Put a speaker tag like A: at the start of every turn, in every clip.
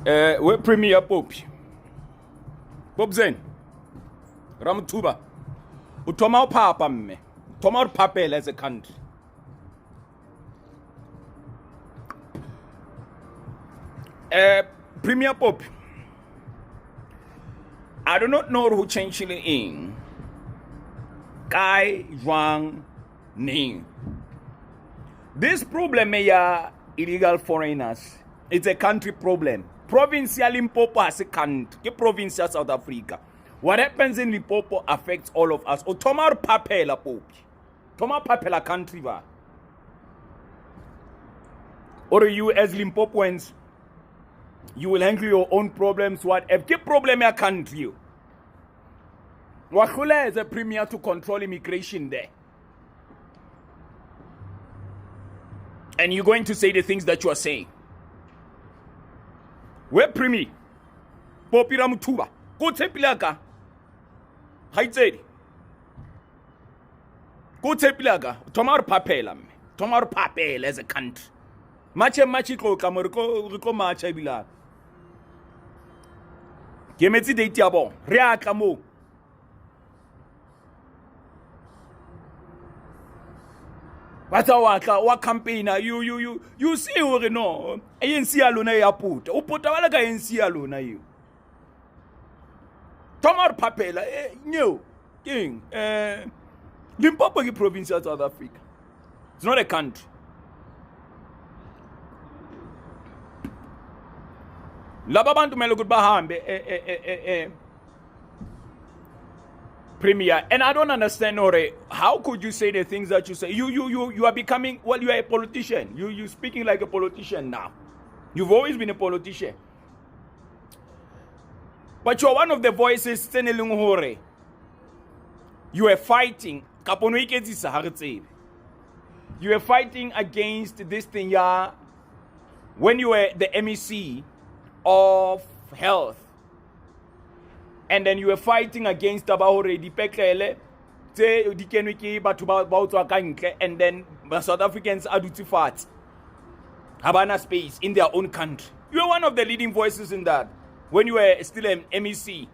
A: We Premier Popi. Bobzen. Ramtuba. Utoma papa me. Toma papel as a country. Premier Pope. I do not know who changed it in. Kai Juan Ning. This problem is illegal foreigners. It's a country problem. Provincial Limpopo as a country. Provincial South Africa. What happens in Limpopo affects all of us. O tomar papela Pope. Tomar papela country va. Or you as Limpopoans, you will handle your own problems. Whatever. What problem your country? Wakula is a premier to control immigration there. And you're going to say the things that you are saying. We're premier. Popira Mutuba. Go tepilaka. Haitedi. Go tepilaka. Tomar papela. Tomar papel as a country. Mache machiko kamoriko riko macha bila. Kemeti de tiabo. Rea kamo. What campaign you see or no? ANC alone ya put. Upota wala ka ANC alone you. Tomar papela no king Limpopo is province of South Africa. It's not a country. Lababantu melo good bahambe Premier, and I don't understand, Ore. How could you say the things that you say? You are becoming, well, you are a politician. You speaking like a politician now. You've always been a politician. But you're one of the voices, Senelung Hore. You are fighting. You are fighting against this thing, yeah. When you were the MEC of health. And then you were fighting against Tabahore Dipekele, and then South Africans are duty fat. Havana space in their own country. You are one of the leading voices in that when you were still an MEC.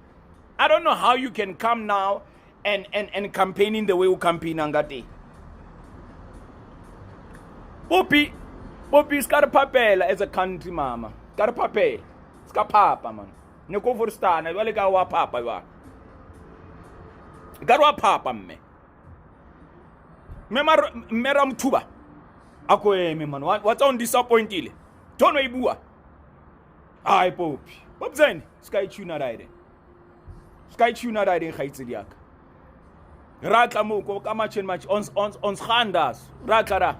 A: I don't know how you can come now and campaigning the way you campaign Angate. Poppy's got a papel as a country, mama. Got a papel. It's got papa, man. No go for star, I really got what papa. Got what papa me. Meram tuba. Ako me man. What's on disappointed? Tono ibua. Ay Pope. Bob Zen. Sky tuna ride. Sky tuna ride Haitiak. Rakamo ko kamachin match on Handas. Rakara.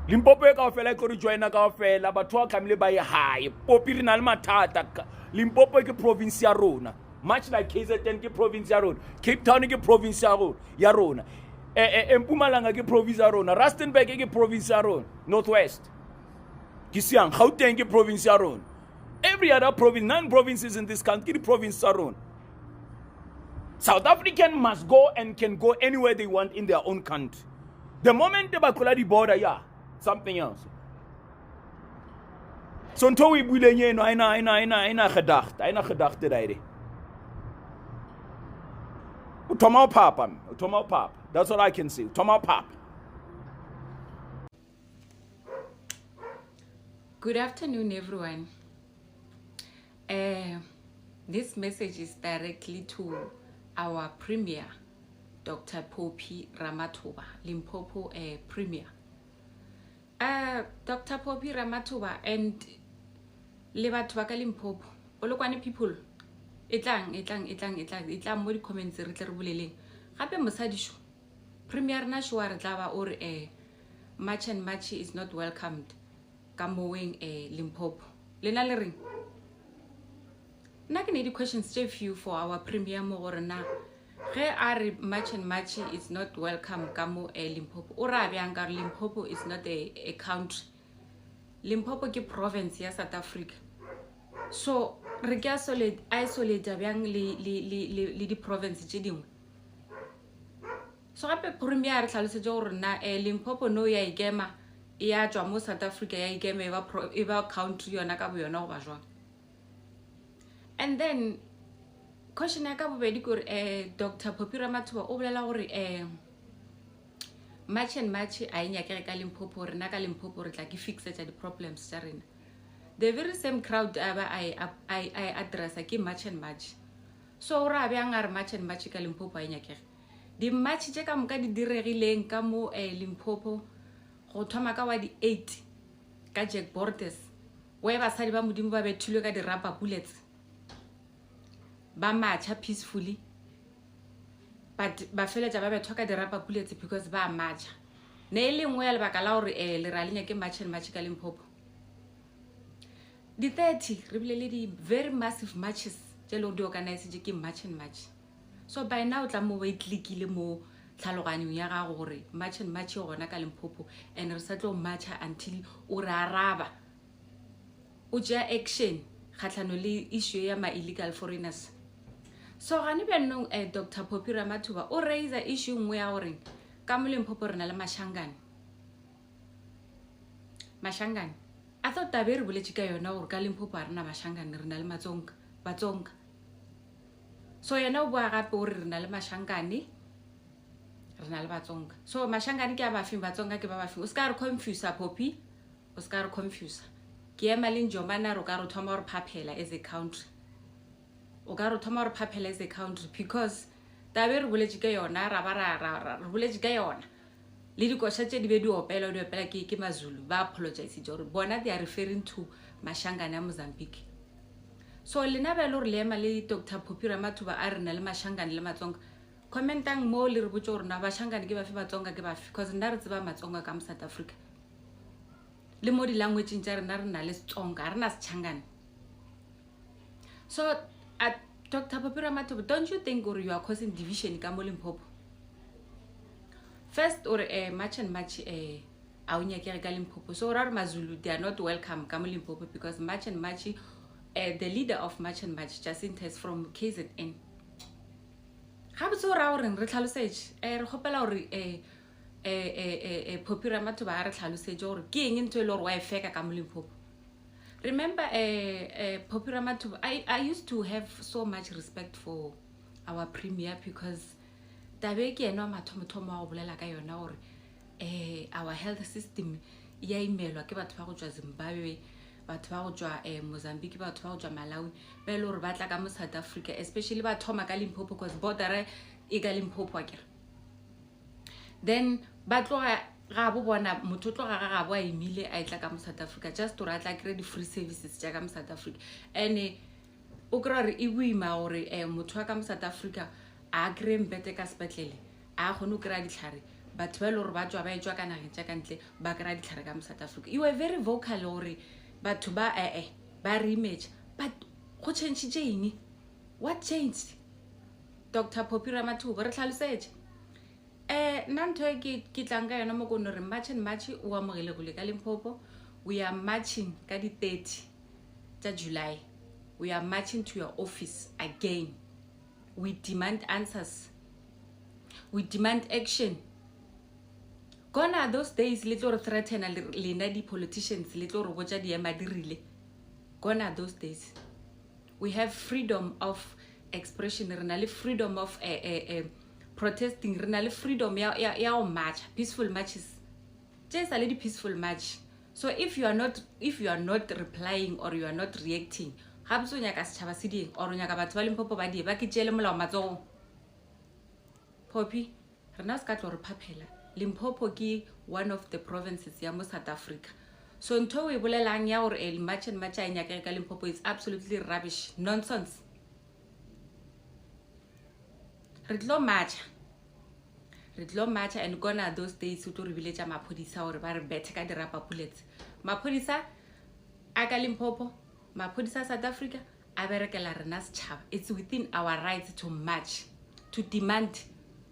A: Limpopo ka fela ko joina ka fela batho ka mle ba ye high Popi rinal matata Limpopo ke province ya rona much like KZN ke province ya rona Cape Town ke province ya rona Mpumalanga ke province ya rona Rustenburg ke province ya rona Northwest Kisiang Gauteng ke province ya rona every other province 9 provinces in this country province ya rona South African must go and can go anywhere they want in their own country the moment they bakola the border something else. So until we build aina gedachte rijden. Utoma papa. That's all I can say. Utoma papa.
B: Good afternoon, everyone. This message is directly to our Premier, Dr. Poppi Ramathuba, Limpopo Premier. Dr. Poppi Ramathuba and Lebatwa Limpopo, Olokwani people, itlang mo di comments re tle re boleleng. Gape mosadisho, Premier Nashwa Tlaba or match and match is not welcomed. Kamoing Limpopo. Lena le ring. Na ke ne di questions tse few for our Premier mo gore na ge are match and match is not welcome kamo Limpopo. Ora bianga Limpopo is not a country. Limpopo ke province ya South Africa. So re ka isolate biang le di province tse dingwe. So gape Premier re tlhalosetse gore na Limpopo no ya igema ya tswa mo South Africa ya ikeme e ba country yona ka bo yona go ba jwang. And then question ya ka bobedi gore Dr. Phophi Ramathuba o bolela gore March and March a inyakere ka Limpopo re na ka Limpopo re tla ke fixetsa di problems tsa rena. The very same crowd I address ke March and March. So ra bjang are March and March ka Limpopo a inyakere. Di March tse ka moka di diregileng ka mo Limpopo go thoma ka wa di 8 ka Jack Borders we basadi ba modimo ba bethilwe ka di rubber bullets ba matcha peacefully, but ba feletsa ba betho ka di rubber bullets because ba matcha ne le ngwe ya lebaka la gore le ra lenya ke March and March ka Limpopo. Di 30 re bile le di very massive marches tse le di organize ke March and March. So by now tla mo wait clickile mo tlhaloganyong ya ga gore March and March gona ka Limpopo and re sa tlo matcha until o ra araba o ja action khatlano le issue ya ma illegal foreigners. So gane bjanong Dr. Phophi Ramathuba o raise issue ngwe ya gore ka mo Limpopo re na le mashangane a thought tabe re boletše ka yona gore ka Limpopo a rena mashangane re na le batsonga. So yena o bua gape gore re na le mashangane re na le batsonga. So mashangane ke a bafeng batsonga ke ba bafeng o ska re confuse Phophi o ska re confuse ke ema le Njombana ro ka re thoma gore phaphela as a country o ka re thoma gore phaphela as a country because tabe re boletše ka yona re boletše ka yona le dikosha tše di be di opela ke Mazulu ba apologize gore bona they are referring to mashangane a Mozambique. So lena ba le ema le Dr. Phophi Ramathuba a re na le mashangane le matsonga commentang mo le re botse gore na bashangane ke ba fe batsonga ke ba fe because nna re tseba matsonga ka mo South Africa le mo di language tša rena re na le Tsonga re na Sechangane. So Dr. Phophi Ramathuba, don't you think or you are causing division ka mo Limpopo? First or March and March a unyakere ka Limpopo. So ra Mazulu they are not welcome ka mo Limpopo because March and March the leader of March and March Jacinta is from KZN. Ga botse ra gore re tlhalosetse re gopela gore Phophi Ramathuba a re tlhalosetse gore ke eng ntwe le gore wa e feka ka mo Limpopo. Remember Phophi Ramathuba, I used to have so much respect for our premier because tabe ke ena mathomo go bolela ka yona gore our health system ya imelwa ke batho ba go tswa Zimbabwe, batho ba go tswa Mozambique, batho ba go tswa Malawi ba le gore ba tla ka mo South Africa, especially ba thoma ka Limpopo because border e ka Limpopo akere. Then ba tloga ga bo bona motho tloga ga bo a imile a itla ka mo South Africa just to ratla kry di free services tša ka mo South Africa and o kry re e boima gore motho ka mo South Africa a kry mbete ka sepetlele a kgone o kry ditlhare batho ba le gore ba tswa ba etswa ka nageng tša ka ntle ba kry ditlhare ka mo South Africa. You were very vocal gore batho ba ba re image but go change eng? What changed? Dr. Phophi Ramathuba re tlhalosetse nna ntho e ke tlang ka yona mo kono re March and March o amogele go le ka Limpopo. We are marching ka di 30 tša July. We are marching to your office again. We demand answers. We demand action. Gone are those days little re threaten lena di politicians little re botša di ema dirile. Gone are those days. We have freedom of expression, re na le freedom of protesting, re na le freedom ya o march, peaceful marches. Just a little peaceful march. So if you are not replying or you are not reacting, ga botse o nyaka setšhaba se dieng or o nyaka batho ba Limpopo ba die ba ke tšele molao matsogong. Phophi rena se ka tlo re phaphela. Limpopo ke one of the provinces ya mo South Africa. So ntho e bolelang ya gore March and March a nyaka ka Limpopo is absolutely rubbish, nonsense. Re tlo matcha and gone are those days to re biletša maphodisa gore ba re bethe ka di rubber bullets. Maphodisa a ka Limpopo, maphodisa South Africa a berekela rena setšhaba. It's within our rights to march, to demand,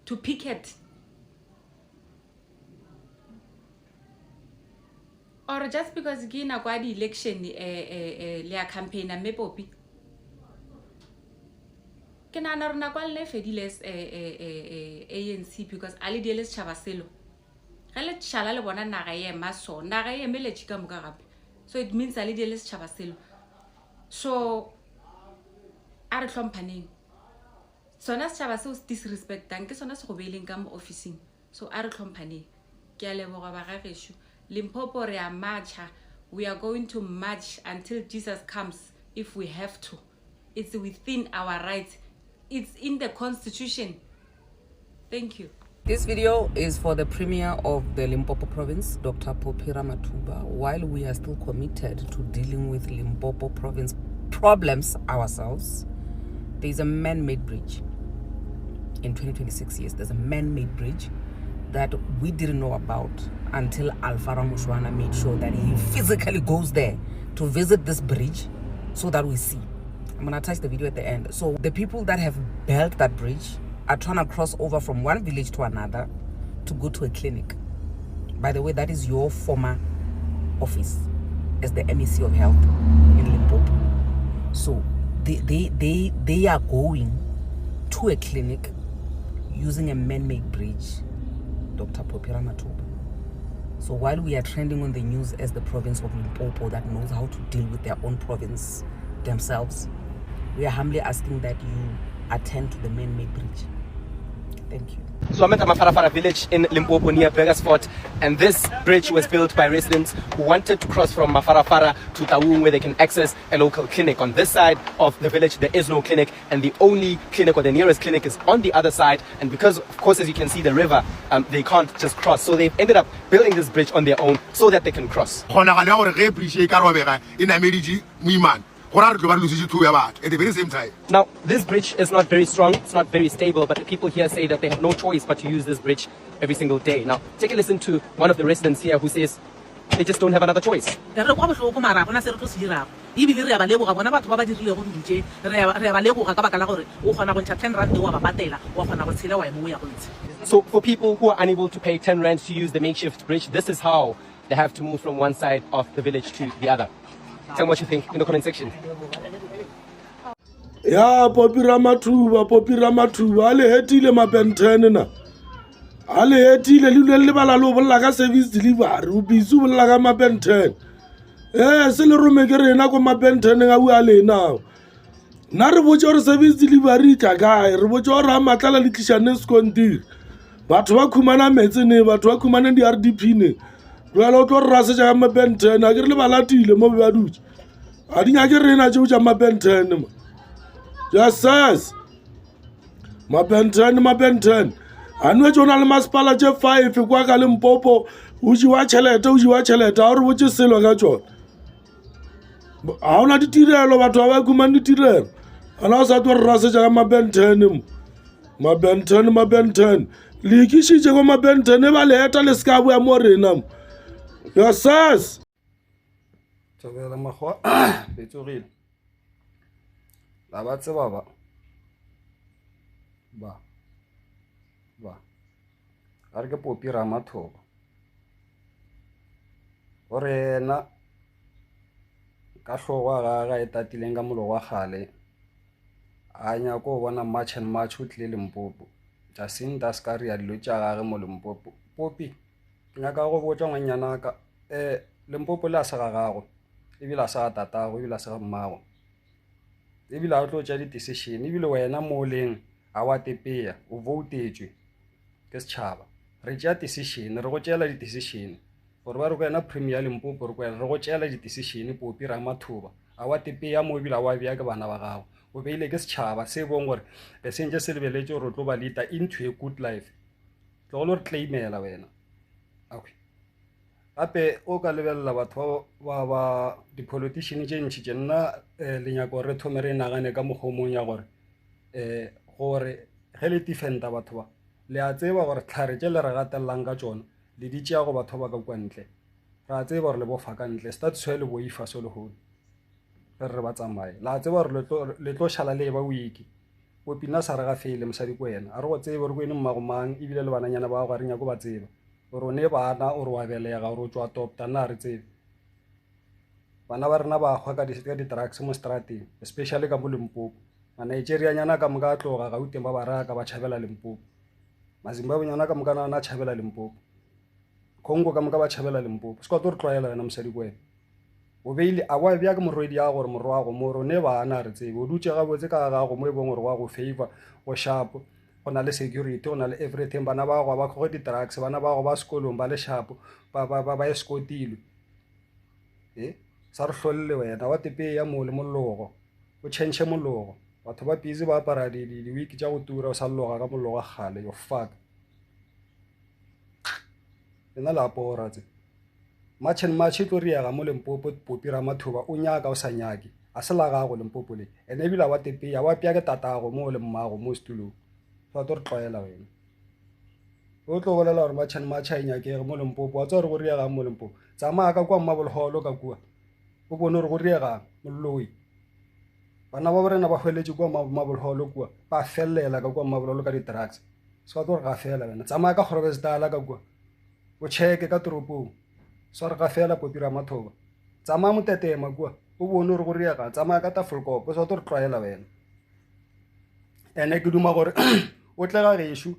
B: to picket. Or just because ke nako ya di election le ya campaign a Mepopi ke nana rena kwa le fedile ANC because ali di le setšhaba selo ge le tšhala le bona naga e ema so naga e emeletše ka moka gape so it means a le die le setšhaba selo so a re tlhomphaneng sona setšhaba seo se disrespectang ke sona se go beileng ka mo officing so a re tlhomphaneng ke a leboga ba ga gešo Limpopo re a marcha we are going to march until Jesus comes if we have to it's within our rights it's in the constitution thank you.
C: This video is for the Premier of the Limpopo Province, Dr. Phophi Ramathuba. While we are still committed to dealing with Limpopo Province problems ourselves, there is a man-made bridge. In 2026 years, there's a man-made bridge that we didn't know about until Alfaro Mushwana made sure that he physically goes there to visit this bridge so that we see. I'm going to attach the video at the end. So the people that have built that bridge are trying to cross over from one village to another to go to a clinic. By the way, that is your former office as the MEC of Health in Limpopo. So they are going to a clinic using a man-made bridge, Dr. Phophi Ramathuba. So while we are trending on the news as the province of Limpopo that knows how to deal with their own province themselves, we are humbly asking that you attend to the man-made bridge. Thank you.
D: So I'm at Mafarafara village in Limpopo near Burgersfort, and this bridge was built by residents who wanted to cross from Mafarafara to Taung where they can access a local clinic. On this side of the village there is no clinic, and the only clinic or the nearest clinic is on the other side, and because of course as you can see the river, they can't just cross, so they've ended up building this bridge on their own so that they can cross.
E: At the very same time.
D: Now, this bridge is not very strong, it's not very stable, but the people here say that they have no choice but to use this bridge every single day. Now, take a listen to one of the residents here who says they just don't have another choice. So, for people who are unable to pay 10 rand to use the makeshift bridge, this is how they have to move from one side of the village to the other. Tell me what you think in the comment section.
F: Ya Phophi Ramathuba ale hetile mapentene na ale hetile le bala lo bolla ka service delivery o bisu bolla ka mapentene se le rome ke rena go mapentene ga bua le na na re botse gore service delivery tla gae re botse gore a matlala le tlishane sekontiri batho ba khumana metse ne batho ba khumana di RDP ne jwale o tlo rase ja mapentene a ke re le balatile mo ba dutse a di nya ke rena tšeo tša mapentene yes mapentene anwe tsona le masepala tše 5 kwa ka Limpopo o jiwa tšhelete a re botse selo ka tsona a ona ditirelo batho ba ba khumana ditirelo ana o sa tlo rase ja mapentene le ikishitše go mapentene ba le eta le ska bua mo rena yes
G: Tobela magwa betsogile la ba tseba ba a re ke Phophi Ramathuba gore na ka hlogo ga e tatileng ka molo wa gale a nya go bona march and march o tlile Limpopo ja sinda ska ri ya dilo tša gage mo Limpopo Phophi nya ka go botša ngwanyana ka Limpopo la sa gago ebile sa tatago ebile sa mmago ebile a tlo tša di decision ebile wena mo leng a wa tepeya o votetšwe ke setšhaba re tša decision re go tšela di decision gore ba re go ena Premier Limpopo re go tšela di decision Phophi Ramathuba a wa tepeya mo ebile a wa bea ke bana ba gago o beile ke setšhaba se bong gore be sentše se lebeletše gore o tlo ba leader into a good life tlo go re claimela wena okay gape o ka lebelela batho ba di-politician tše ntšhi tše nna lenyako gore re thome re nagane ka mokgomong ya gore gore ge le defenda batho ba le a tseba gore tlhare tše le re gatelelang ka tšona le di tšea go batho ba ka kwa ntle re a tseba gore le bofa ka ntle statuswe le boifa so legolo ge re ba tsamaye la tseba gore le tlo šala le ba wiki Phophi nna sa re ga feile mosadi ko wena a re go tsebe gore ko ene mmagomang ebile le bananyana ba go a re nyako ba tseba gore o ne bana o re wa belega gore o tswa topta nna re tsebe bana ba rena ba gwa ka di-drugs mo strateng especially ka mo Limpopo Nigeria nyana ka moka tloga ga uteng ba baraka ba tšhabela Limpopo mazimbabwe nyana ka moka na tšhabela Limpopo Congo ka moka ba tšhabela Limpopo se ka tlo re tlwaela wena mosadi kwena o beile a wa bja ke morwedi ya gore morwa go moro ne bana re tsebe o dutse gabotse ka gago mo e bong gore wa go favor go sharp go na le security go na le everything bana ba go ba go di-drugs bana ba go ba sekolong ba le sharp ba escotilwe sa re hlolele wena wa tepe ya mo le mollogo o change mollogo batho ba busy ba apara di-week tša go tura o sa lloga ka mollogo gale yo fuck ena la apora tse match tlo riega mo Limpopo Popi Ramathuba o nyaka o sa nyake a se la gago Limpopo le ene bila wa tepe ya wa pya ke tatago mo le mmago mo stulong fa tlo re tlwaela wena o tlo bolela gore match e nyakege mo Limpopo wa tsa re go riega mo Limpopo tsamaya ka kwa Mmabolholo ka kua o bone gore go riega molloi bana ba borena ba hweletše kwa Mmabolholo kua ba fellela ka kwa Mmabolholo ka di-drugs se ka tlo re ga fela wena tsamaya ka Groblersdal ka kua o cheke ka toropong so re ga fela Popi Ramathuba tsamaya motetema kua o bone gore go riega tsamaya ka Tafelkop so tlo re tlwaela wena ene ke duma gore o tle ga gešo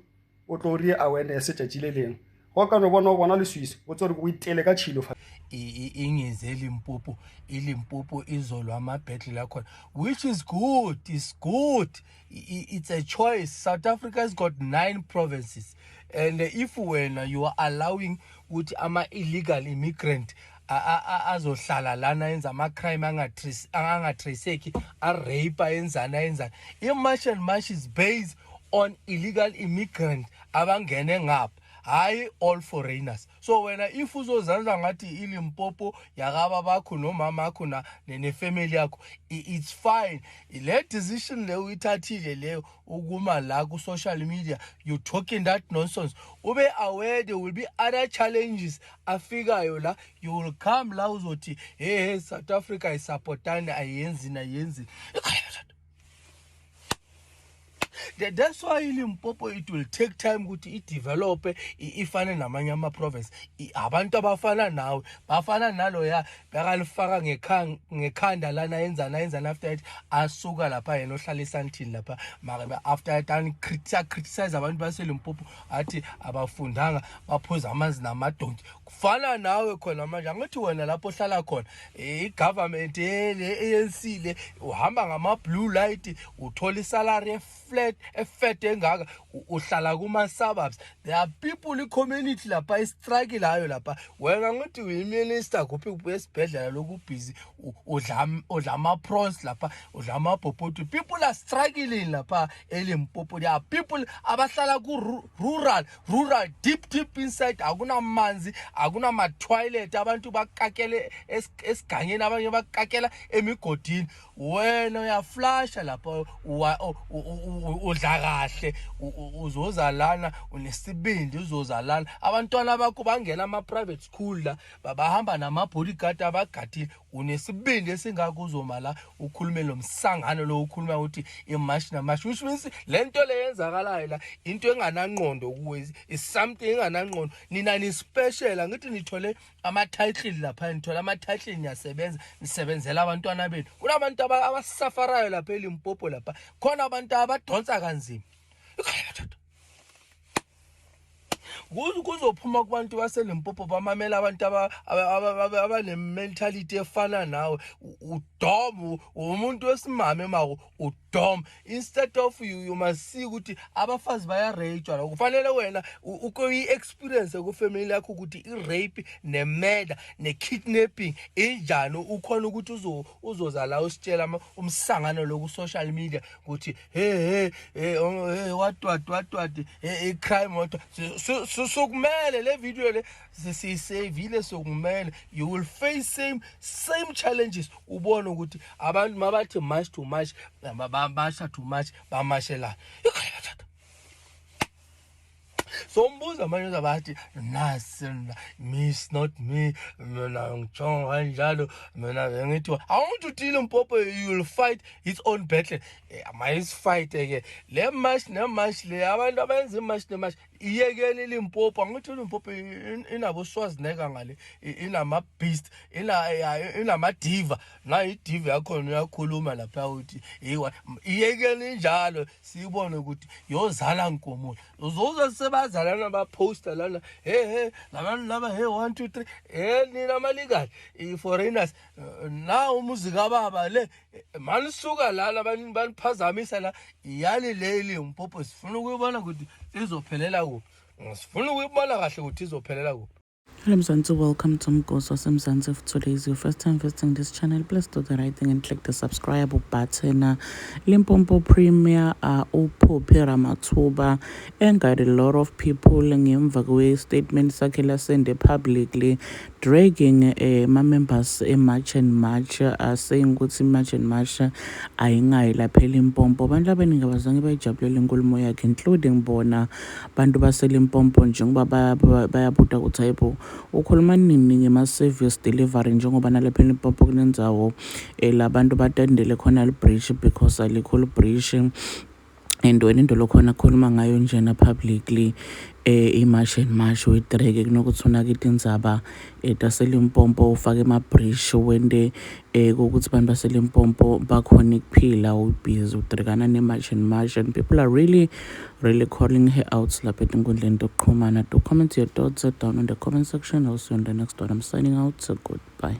G: o tlo rie awareness tšatši le leng go ka no bona le Swiss o tsore go itele ka tšhilo
H: ingeze Limpopo izolwa amabhettle akhona, which is good. It's good. It's a choice. South Africa's got 9 provinces, and if when you are allowing ukuthi ama illegal immigrant azohlala lana yenza ama crime angatraceki arape yenzana imarch and march is based on illegal immigrant abangene ngapha, hayi all foreigners. So wena if uzozanza ngathi iLimpopo yakaba bakho nomama akho nefamily yakho, it's fine. Le decision le uyithathile leyo ukuma la ku social media, you talking that nonsense. Ube aware there will be other challenges afikayo la, you will come la uzothi hey South Africa is supportani ayenzi. That's why Limpopo it will take time ukuthi develop ifane namanye ama province. Abantu abafana nawe bafana nalo ya bekalifaka ngekhanda lana yenzana after that asuka lapha yena ohlalisa until lapha mara after that criticize abantu base Limpopo athi abafundanga baphuza amanzi namadonki. Kufana nawe khona manje angithi wena lapho ohlala khona igovernment le ANC le uhamba ngama blue light uthola isalary flat effect engaka uhlala kuma suburbs. There are people in community lapha istrike layo lapha wena ngithi uyiminister kuphi esibhedlela loku busy udla ama prawns lapha udla ama popoto. People are struggling lapha eLimpopo. There are people abahlala ku rural deep inside, akuna manzi akuna ma toilet, abantu bakakele esigangeni abanye bakakela emigodini. Wena uyaflasha lapha udla kahle uzozalana unesibindi uzozalana. Abantwana bakho bangena ama private school la bahamba nama bodyguard abagadile, unesibindi esingakuzoma la ukhulume lo msangano lo ukhuluma ukuthi imarch namash, which means lento le yenzakalayo la into enganangqondo kuwe, is something enganangqondo. Nina ni special, angithi nithole ama title lapha, nithola ama title niyasebenza nisebenzela abantwana benu. Kunabantu abasafarayo lapha eLimpopo lapha, khona abantu abadonsa kanzima. Kuzophuma kubantu baseLimpopo bamamela abantu abane mentality efana nawe, udom umuntu wesimame mako udom. Instead of you must see ukuthi abafazi baya rage la, kufanele wena ukoyi experience ku family yakho ukuthi i-rape ne-murder ne-kidnapping enjani, ukhona ukuthi uzoza la usitshela umsangano lo ku social media ukuthi hey what crime what. Sokumele le video le sisevile sokumele, you will face same challenges. Ubone ukuthi abantu mabathi much too much bamasha too much bamashela. So mbuza manje abathi nasi miss not me mina ngijonga kanjalo mina ngithi I want to tell Limpopo you will fight its own battle. Ama is fight ke le match le abantu abenza match iyekeni Limpopo angithi Limpopo inabo Schwarzenegger ngale inama beast inama diva na idiva yakhona uyakhuluma lapha uthi iyekeni njalo sibone ukuthi yozala Nkomo uzoza sebazalana ba poster lana labantu laba 1 2 3 nina maligani foreigners na umuzika baba le manisuka lana baniphazamisa la yani le Limpopo sifuna ukuyibona ukuthi izophelela kuphi sifuna ukuyibona kahle ukuthi izophelela kuphi.
I: Hello Mzansi, welcome to Mgoso Mzansi. If today is your first time visiting this channel, please do the right thing and click the subscribe button. Limpopo Premier Poppi Ramathuba and got a lot of people ngemva kwe statements sakhe lasende publicly dragging my members March and March saying ukuthi March and March ayingayi lapha eLimpopo. Abantu abaningi abazange bayijabulele inkulumo yakhe including bona bantu base Limpopo njengoba bayabuta ukuthi hayibo ukhuluma nini ngema-service delivery njengoba nalapha eLimpopo kunendzawo labantu batendele khona li-bridge because alikho li-bridge and wena into lokhona khuluma ngayo njena publicly i-March and March uyidrake kunokuthi unakita indzaba taseLimpopo ufake ama-bridge wende kokuthi abantu baseLimpopo bakhona ukuphila ubhizi udrekana ne-March and March and people are really calling her out lapha etinkundleni tokuxhumana. To comment your thoughts down in the comment section. I'll see you in the next one. I'm signing out, so goodbye.